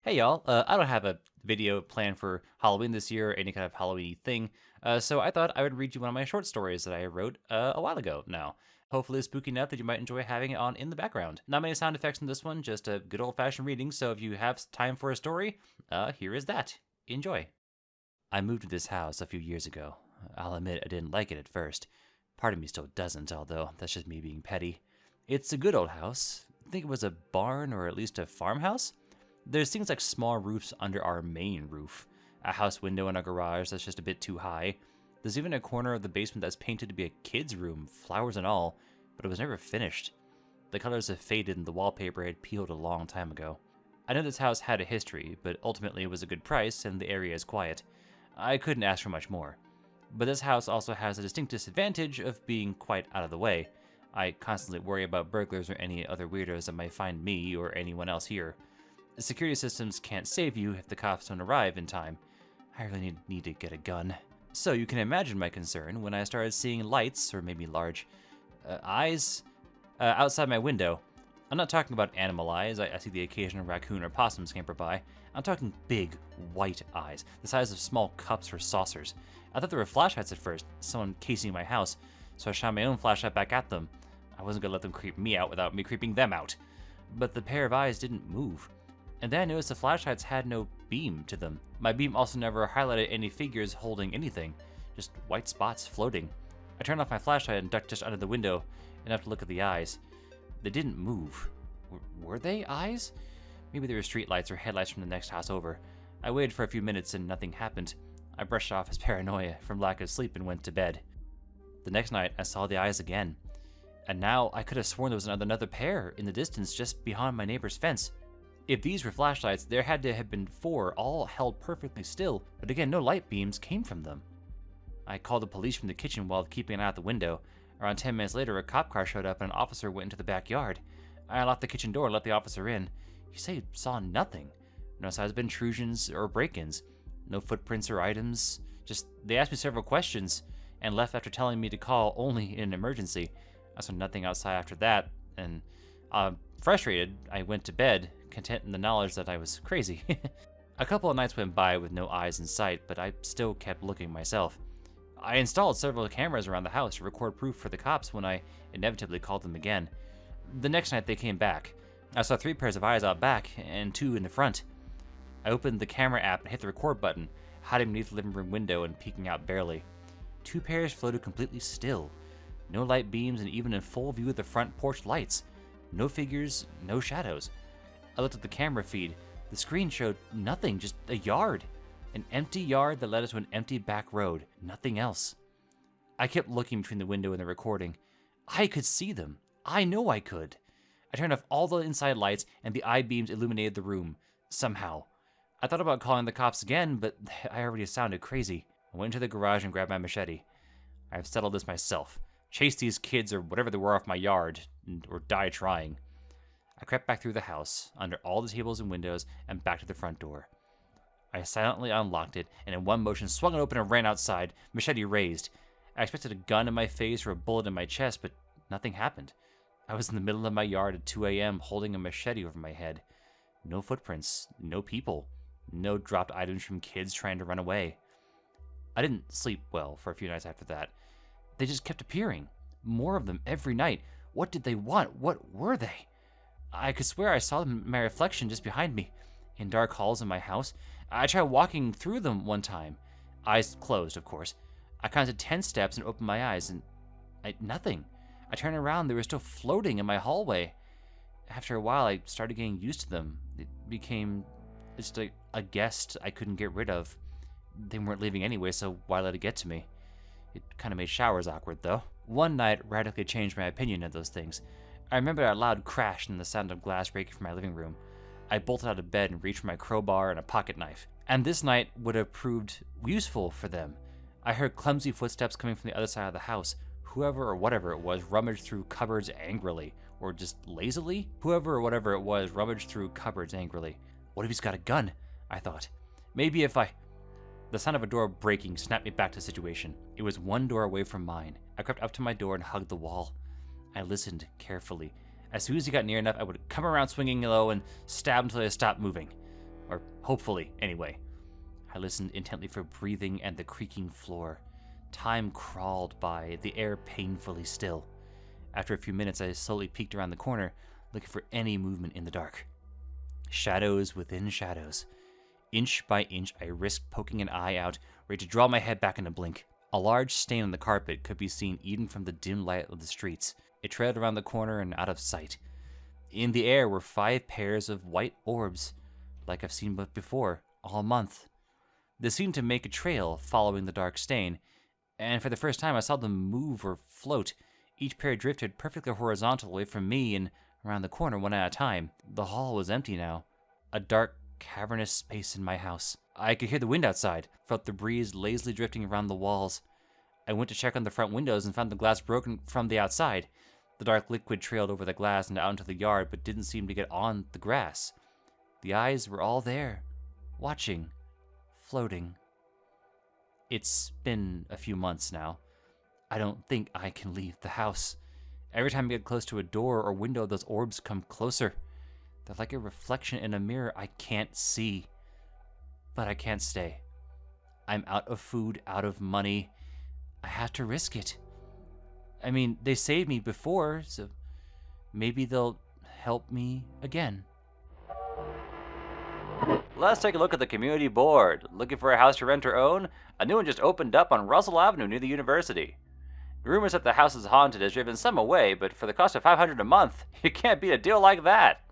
Hey y'all, I don't have a video planned for Halloween this year or any kind of Halloween thing, so I thought I would read you one of my short stories that I wrote a while ago now. Hopefully it's spooky enough that you might enjoy having it on in the background. Not many sound effects in this one, just a good old-fashioned reading, so if you have time for a story, here is that. Enjoy. I moved to this house a few years ago. I'll admit I didn't like it at first. Part of me still doesn't, although that's just me being petty. It's a good old house. I think it was a barn or at least a farmhouse. There's things like small roofs under our main roof, a house window in our garage that's just a bit too high. There's even a corner of the basement that's painted to be a kid's room, flowers and all, but it was never finished. The colors have faded and the wallpaper had peeled a long time ago. I know this house had a history, but ultimately it was a good price and the area is quiet. I couldn't ask for much more. But this house also has a distinct disadvantage of being quite out of the way. I constantly worry about burglars or any other weirdos that might find me or anyone else here. The security systems can't save you if the cops don't arrive in time. I really need to get a gun. So you can imagine my concern when I started seeing lights, or maybe large eyes, outside my window. I'm not talking about animal eyes. I see the occasional raccoon or possum scamper by. I'm talking big, white eyes, the size of small cups or saucers. I thought they were flashlights at first, someone casing my house, so I shot my own flashlight back at them. I wasn't gonna let them creep me out without me creeping them out. But the pair of eyes didn't move. And then I noticed the flashlights had no beam to them. My beam also never highlighted any figures holding anything, just white spots floating. I turned off my flashlight and ducked just under the window, enough to look at the eyes. They didn't move. Were they eyes? Maybe they were street lights or headlights from the next house over. I waited for a few minutes and nothing happened. I brushed off his paranoia from lack of sleep and went to bed. The next night, I saw the eyes again. And now I could have sworn there was another pair in the distance just behind my neighbor's fence. If these were flashlights, there had to have been 4, all held perfectly still, but again, no light beams came from them. I called the police from the kitchen while keeping an eye out the window. Around 10 minutes later, a cop car showed up and an officer went into the backyard. I unlocked the kitchen door and let the officer in. He said he saw nothing. No signs of intrusions or break-ins. No footprints or items. Just, they asked me several questions and left after telling me to call only in an emergency. I saw nothing outside after that, and frustrated, I went to bed, content in the knowledge that I was crazy. A couple of nights went by with no eyes in sight, but I still kept looking myself. I installed several cameras around the house to record proof for the cops when I inevitably called them again. The next night they came back. I saw 3 pairs of eyes out back and 2 in the front. I opened the camera app and hit the record button, hiding beneath the living room window and peeking out barely. 2 pairs floated completely still. No light beams and even in full view of the front porch lights. No figures, no shadows. I looked at the camera feed. The screen showed nothing, just a yard. An empty yard that led us to an empty back road. Nothing else. I kept looking between the window and the recording. I could see them. I know I could. I turned off all the inside lights and the eye beams illuminated the room. Somehow. I thought about calling the cops again, but I already sounded crazy. I went into the garage and grabbed my machete. I've settled this myself. Chase these kids or whatever they were off my yard, or die trying. I crept back through the house, under all the tables and windows, and back to the front door. I silently unlocked it, and in one motion swung it open and ran outside, machete raised. I expected a gun in my face or a bullet in my chest, but nothing happened. I was in the middle of my yard at 2 a.m. holding a machete over my head. No footprints, no people, no dropped items from kids trying to run away. I didn't sleep well for a few nights after that. They just kept appearing. More of them every night. What did they want? What were they? I could swear I saw them in my reflection just behind me, in dark halls in my house. I tried walking through them one time. Eyes closed, of course. I counted 10 steps and opened my eyes, and nothing. I turned around, they were still floating in my hallway. After a while, I started getting used to them. It became just a guest I couldn't get rid of. They weren't leaving anyway, so why let it get to me? It kind of made showers awkward, though. One night radically changed my opinion of those things. I remember a loud crash and the sound of glass breaking from my living room. I bolted out of bed and reached for my crowbar and a pocket knife. And this night would have proved useful for them. I heard clumsy footsteps coming from the other side of the house. Whoever or whatever it was rummaged through cupboards angrily. Or just lazily? Whoever or whatever it was rummaged through cupboards angrily. What if he's got a gun? I thought. Maybe if I... The sound of a door breaking snapped me back to the situation. It was one door away from mine. I crept up to my door and hugged the wall. I listened carefully. As soon as he got near enough, I would come around swinging low and stab until they stopped moving. Or hopefully, anyway. I listened intently for breathing and the creaking floor. Time crawled by, the air painfully still. After a few minutes, I slowly peeked around the corner, looking for any movement in the dark. Shadows within shadows. Inch by inch, I risked poking an eye out, ready to draw my head back in a blink. A large stain on the carpet could be seen even from the dim light of the streets. It trailed around the corner and out of sight. In the air were 5 pairs of white orbs, like I've seen before, all month. They seemed to make a trail following the dark stain, and for the first time I saw them move or float. Each pair drifted perfectly horizontal away from me and around the corner one at a time. The hall was empty now, a dark, cavernous space in my house. I could hear the wind outside, felt the breeze lazily drifting around the walls. I went to check on the front windows and found the glass broken from the outside. The dark liquid trailed over the glass and out into the yard, but didn't seem to get on the grass. The eyes were all there, watching, floating. It's been a few months now. I don't think I can leave the house. Every time I get close to a door or window, those orbs come closer. They're like a reflection in a mirror I can't see. But I can't stay. I'm out of food, out of money. I have to risk it. I mean, they saved me before, so maybe they'll help me again. Let's take a look at the community board. Looking for a house to rent or own? A new one just opened up on Russell Avenue near the university. Rumors that the house is haunted has driven some away, but for the cost of $500 a month, you can't beat a deal like that.